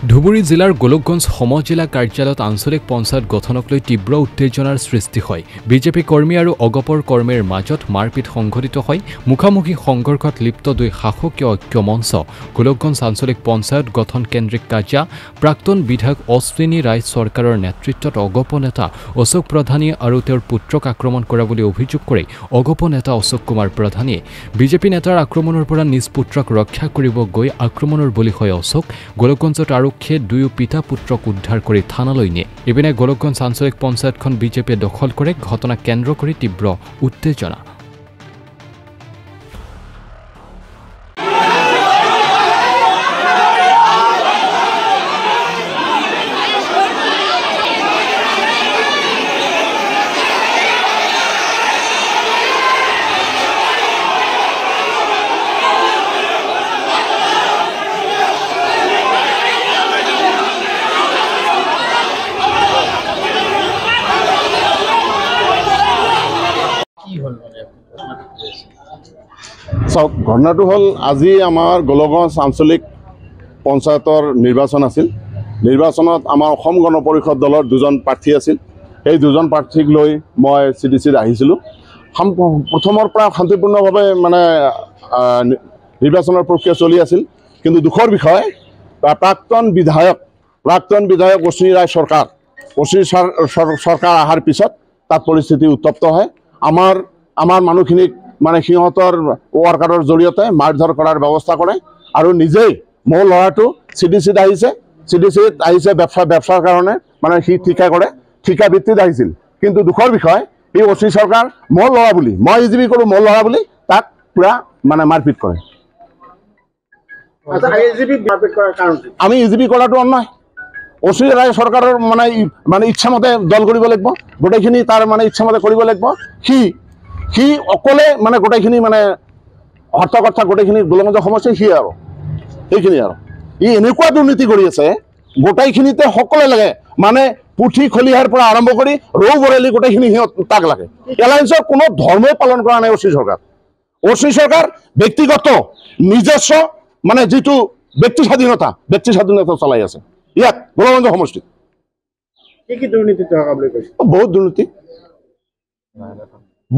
ধুবুৰী জিলাৰ গোলকগঞ্জ সমজিলা কাৰ্যালয়ত আঞ্চলিক পঞ্চায়ত গঠনক লৈ তীব্ৰ উত্তেজনাৰ সৃষ্টি হয়। বিজেপি কৰ্মী আৰু অগপৰ কৰ্মীৰ মাজত মাৰপিট সংঘটিত হয়। মুখামুখি সংঘৰ্ষত লিপ্ত দুই শাসকীয় ঐক্য মঞ্চ গোলকগঞ্জ আঞ্চলিক পঞ্চায়ত গঠন কেন্দ্ৰিক কাৰ্যা প্ৰাক্তন বিধায়ক অশ্বিনী ৰায় চৰকাৰৰ নেতৃত্বত অগপ নেতা অশোক প্ৰধানীয়ে আৰু তেওঁৰ পুত্ৰক আক্ৰমণ কৰা বুলি অভিযোগ কৰি অগপ নেতা অশোক কুমাৰ প্ৰধানীয়ে বিজেপি নেতাৰ আক্ৰমণৰ পৰা নিজ পুত্ৰক ৰক্ষা কৰিব গৈ আক্ৰমণৰ বলি হয় অশোক। গোলকগঞ্জত আৰক্ষীয়ে দুয়ো পিতা পুত্ৰক উদ্ধাৰ কৰি থানালৈ নিয়ে। ইপিনে গোলকগঞ্জ আঞ্চলিক পঞ্চায়তখন বিজেপিয়ে দখল কৰে। ঘটনা কেন্দ্ৰ কৰি তীব্ৰ উত্তেজনা। চাওক, ঘটনাটো হ'ল আজি আমাৰ গোলকগঞ্জ আঞ্চলিক পঞ্চায়তৰ নিৰ্বাচন আছিল। নিৰ্বাচনত আমাৰ অসম গণ পৰিষদ দলৰ দুজন প্ৰাৰ্থী আছিল। এই দুজন প্ৰাৰ্থীক লৈ মই CDCত আহিছিলোঁ। প্ৰথমৰ পৰা শান্তিপূৰ্ণভাৱে নিৰ্বাচনৰ প্ৰক্ৰিয়া চলি আছিল। কিন্তু দুখৰ বিষয়, প্ৰাক্তন বিধায়ক অশ্বিনী ৰায় চৰকাৰ অহাৰ পিছত তাত পৰিস্থিতি উত্তপ্ত হয়। আমাৰ মানুহখিনিক সিহঁতৰ ৱাৰ্কাৰৰ জৰিয়তে মাৰধৰ কৰাৰ ব্যৱস্থা কৰে আৰু নিজেই মোৰ ল'ৰাটো CDCত আহিছে ব্যৱসাৰ কাৰণে সি ঠিকা ভিত্তিত আহিছিল। কিন্তু দুখৰ বিষয়, এই অশ্বিনী চৰকাৰ মোৰ ল'ৰা বুলি, মই EGP কৰোঁ, মোৰ ল'ৰা বুলি তাক পুৰা মাৰপিট কৰে। আমি EGP কৰাটো অন্যায়। অশ্বিনী ৰায় চৰকাৰৰ ইচ্ছামতে দল কৰিব লাগিব, গোটেইখিনি তাৰ ইচ্ছামতে কৰিব লাগিব। সি অকলে গোটেইখিনি হৰ্তাকৰ্তা গোটেইখিনি গোলকগঞ্জৰ সমস্যা সি আৰু সেইখিনি আৰু ই এনেকুৱা দুৰ্নীতি কৰি আছে গোটেইখিনিতে সকলোৱে লাগে। পুথি খলিহাৰ পৰা আৰম্ভ কৰি ৰৌ বৰেলি গোটেইখিনি তাক লাগে। এলায়েন্সৰ কোনো ধৰ্মই পালন কৰা নাই অশ্বিনী চৰকাৰ ব্যক্তিগত নিজস্ব যিটো ব্যক্তি স্বাধীনতা চলাই আছে ইয়াত গোলকগঞ্জ সমষ্টিত।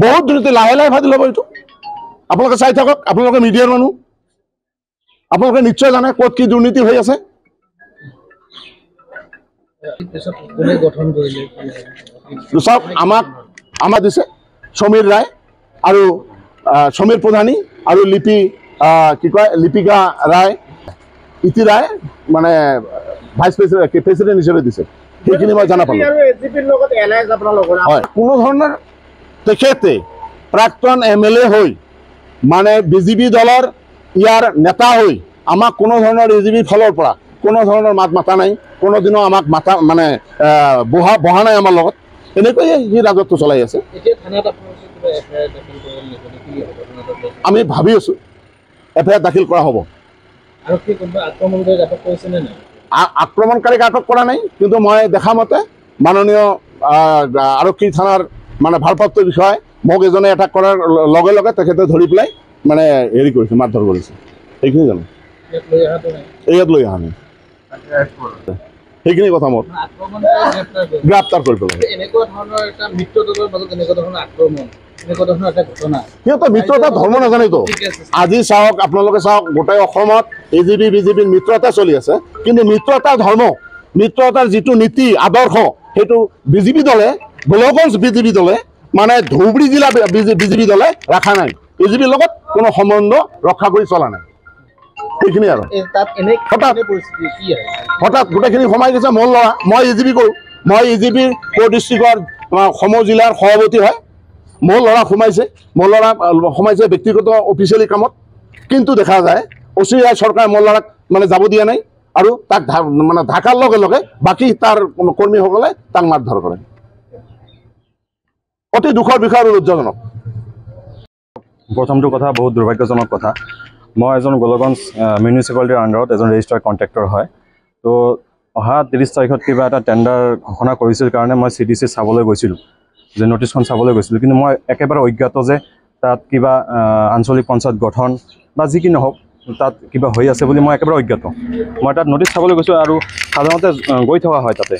বহুত দুৰ্নীতি লাহে লাহে ভাজি ল'ব। এইটো আপোনালোকে চাই থাকক, আপোনালোকে মিডিয়াৰ মানুহ, আপোনালোকে নিশ্চয় জানে ক'ত কি দুৰ্নীতি হৈ আছে। চাওক, আমাক দিছে সমীৰ ৰায় আৰু সমীৰ প্ৰধানী আৰু লিপিকা ৰায়, ইতি ৰায় ভাইচ প্ৰেচিডেণ্ট হিচাপে দিছে। সেইখিনি মই জানা পালোঁ। হয়, কোনো ধৰণৰ তেখেতে প্ৰাক্তন MLA হৈ বিজেপি দলৰ ইয়াৰ নেতা হৈ আমাক কোনো ধৰণৰ EGP ফালৰ পৰা কোনো ধৰণৰ মাত মাতা নাই, কোনোদিনো আমাক বহা নাই আমাৰ লগত। এনেকৈয়ে সি ৰাজত্ব চলাই আছে। আমি ভাবি আছোঁ FIR দাখিল কৰা হ'ব। আক্ৰমণকাৰীক আটক কৰা নাই, কিন্তু মই দেখা মতে মাননীয় আৰক্ষী থানাৰ ভাৰপ্ৰাপ্ত বিষয়াই মোক এজনে এটাক কৰাৰ লগে লগে তেখেতে ধৰি পেলাই হেৰি কৰিছে, মাৰধৰ কৰিছে। সেইখিনি জানো, ইয়াত লৈ অহা নাই। সেইখিনি কথা মোৰ গ্ৰেপ্তাৰ কৰিব লাগে। সিহঁতৰ মিত্ৰতা ধৰ্ম নাজানেতো। আজি চাওক, আপোনালোকে চাওক, গোটেই অসমত EGP BJPৰ মিত্ৰতা চলি আছে, কিন্তু মিত্ৰতাৰ যিটো নীতি আদৰ্শ সেইটো BJP দলে, গোলকগঞ্জ BJP দলে ধুবুৰী জিলা BJP দলে ৰখা নাই। EGPৰ লগত কোনো সম্বন্ধ ৰক্ষা কৰি চলা নাই। সেইখিনি আৰু হঠাৎ গোটেইখিনি সোমাই গৈছে। মোৰ ল'ৰা, মই EGP কৰোঁ, মই EGPৰ ডিষ্ট্ৰিক্টৰ সমজিলাৰ সভাপতি হয়। মোৰ ল'ৰা সোমাইছে ব্যক্তিগত অফিচিয়েলি কামত। কিন্তু দেখা যায় অশ্বিনী ৰায় চৰকাৰে মোৰ ল'ৰাক যাব দিয়া নাই আৰু তাক ঢাকাৰ লগে লগে বাকী তাৰ কৰ্মীসকলে তাক মাৰধৰ কৰে। অতি দুখৰ বিষয় আৰু লজ্জাজনক। প্ৰথমটো কথা বহুত দুৰ্ভাগ্যজনক কথা। মই এজন গোলকগঞ্জ মিউনিচিপালিটিৰ আণ্ডাৰত এজন ৰেজিষ্টাৰ্ড কণ্ট্ৰেক্টৰ হয়। তো অহা 30 তাৰিখত কিবা এটা টেণ্ডাৰ ঘোষণা কৰিছিল কাৰণে মই CDC চাবলৈ গৈছিলোঁ, যে নটিছখন চাবলৈ গৈছিলোঁ। কিন্তু মই একেবাৰে অজ্ঞাত যে তাত কিবা আঞ্চলিক পঞ্চায়ত গঠন বা যি কি নহওক তাত কিবা হৈ আছে বুলি মই একেবাৰে অজ্ঞাত। মই তাত নটিচ চাবলৈ গৈছোঁ আৰু সাধাৰণতে গৈ থকা হয় তাতে,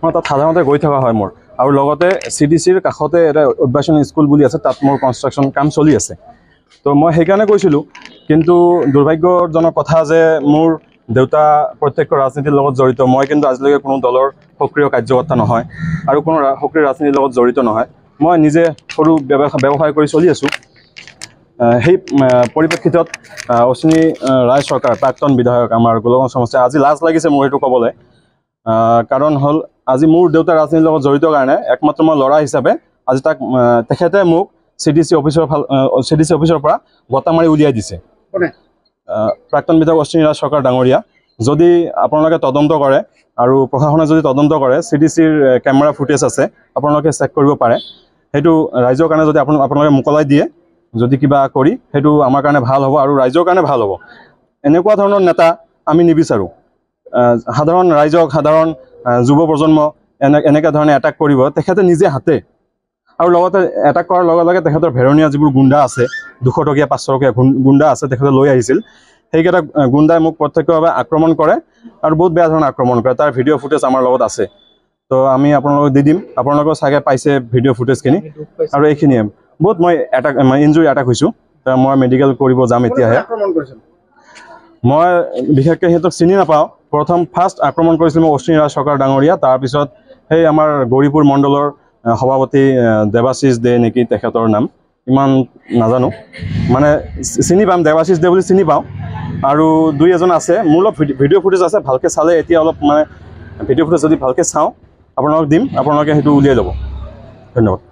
মই তাত সাধাৰণতে গৈ থকা হয় মোৰ। আৰু লগতে CDCৰ কাষতে এটা উদ্ভাসনী স্কুল বুলি আছে, তাত মোৰ কনষ্ট্ৰাকশ্যন কাম চলি আছে। তো মই সেইকাৰণে গৈছিলোঁ। কিন্তু দুৰ্ভাগ্যজনক কথা যে মোৰ দেউতা প্ৰত্যক্ষ ৰাজনীতিৰ লগত জড়িত, মই কিন্তু আজিলৈকে কোনো দলৰ সক্ৰিয় কাৰ্যকৰ্তা নহয় আৰু কোনো সক্ৰিয় ৰাজনীতিৰ লগত জড়িত নহয়। মই নিজে সৰু ব্যৱসায় কৰি চলি আছোঁ। সেই পৰিপ্ৰেক্ষিতত অশ্বিনী ৰায় চৰকাৰ, প্ৰাক্তন বিধায়ক আমাৰ গোলগঞ্জ সমষ্টিৰ, আজি লাজ লাগিছে মোৰ সেইটো ক'বলৈ। কাৰণ হ'ল আজি মোৰ দেউতা ৰাজনীতিৰ লগত জড়িত কাৰণে একমাত্ৰ মই ল'ৰা হিচাপে আজি তেখেতে মোক CDC অফিচৰ পৰা বঁটা মাৰি উলিয়াই দিছে। প্ৰাক্তন বিধায়ক অশ্বিনী ৰায় চৰকাৰ ডাঙৰীয়া, যদি আপোনালোকে তদন্ত কৰে আৰু প্ৰশাসনে যদি তদন্ত কৰে, CDCৰ কেমেৰা ফুটেজ আছে, আপোনালোকে চেক কৰিব পাৰে। সেইটো ৰাইজৰ কাৰণে যদি আপোনালোকে মোকলাই দিয়ে, যদি কিবা কৰি, সেইটো আমাৰ কাৰণে ভাল হ'ব আৰু ৰাইজৰ কাৰণে ভাল হ'ব। এনেকুৱা ধৰণৰ নেতা আমি নিবিচাৰোঁ। সাধাৰণ ৰাইজক, সাধাৰণ যুৱ প্ৰজন্ম এনেকুৱা ধৰণে এটাক কৰিব তেখেতে নিজে হাতে। আৰু লগতে এটাক কৰাৰ লগে লগে তেখেতৰ ভেৰণীয়া যিবোৰ গুণ্ডা আছে, 200 টকীয়া 500 টকীয়া গুণ্ডা আছে, তেখেতে লৈ আহিছিল। সেইকেইটা গুণ্ডাই মোক প্ৰত্যক্ষভাৱে আক্ৰমণ কৰে আৰু বহুত বেয়া ধৰণে আক্ৰমণ কৰে। তাৰ ভিডিঅ' ফুটেজ আমাৰ লগত আছে। তো আমি আপোনালোকক দি দিম, আপোনালোকেও চাগে পাইছে ভিডিঅ' ফুটেজখিনি। আৰু এইখিনিয়ে বহুত মই ইনজুৰি এটাক হৈছোঁ। মই মেডিকেল কৰিব যাম এতিয়াহে। মই বিশেষকৈ সিহঁতক চিনি নাপাওঁ। ফাৰ্ষ্ট আক্ৰমণ কৰিছিলোঁ মই অশ্বিনী ৰায় চৰকাৰ ডাঙৰীয়া, তাৰপিছত সেই আমাৰ গৌৰীপুৰ মণ্ডলৰ সভাপতি দেৱাশিষ দে নেকি তেখেতৰ নাম, ইমান নাজানো, মানে চিনি পাম, দেৱাশিষ দে বুলি চিনি পাওঁ। আৰু 2-এজন আছে, মোৰ অলপ ভিডিঅ' ফুটেজ আছে, ভালকৈ চালে এতিয়া অলপ মানে ভিডিঅ' ফুটেজ যদি ভালকৈ চাওঁ আপোনালোকক দিম, আপোনালোকে সেইটো উলিয়াই ল'ব। ধন্যবাদ।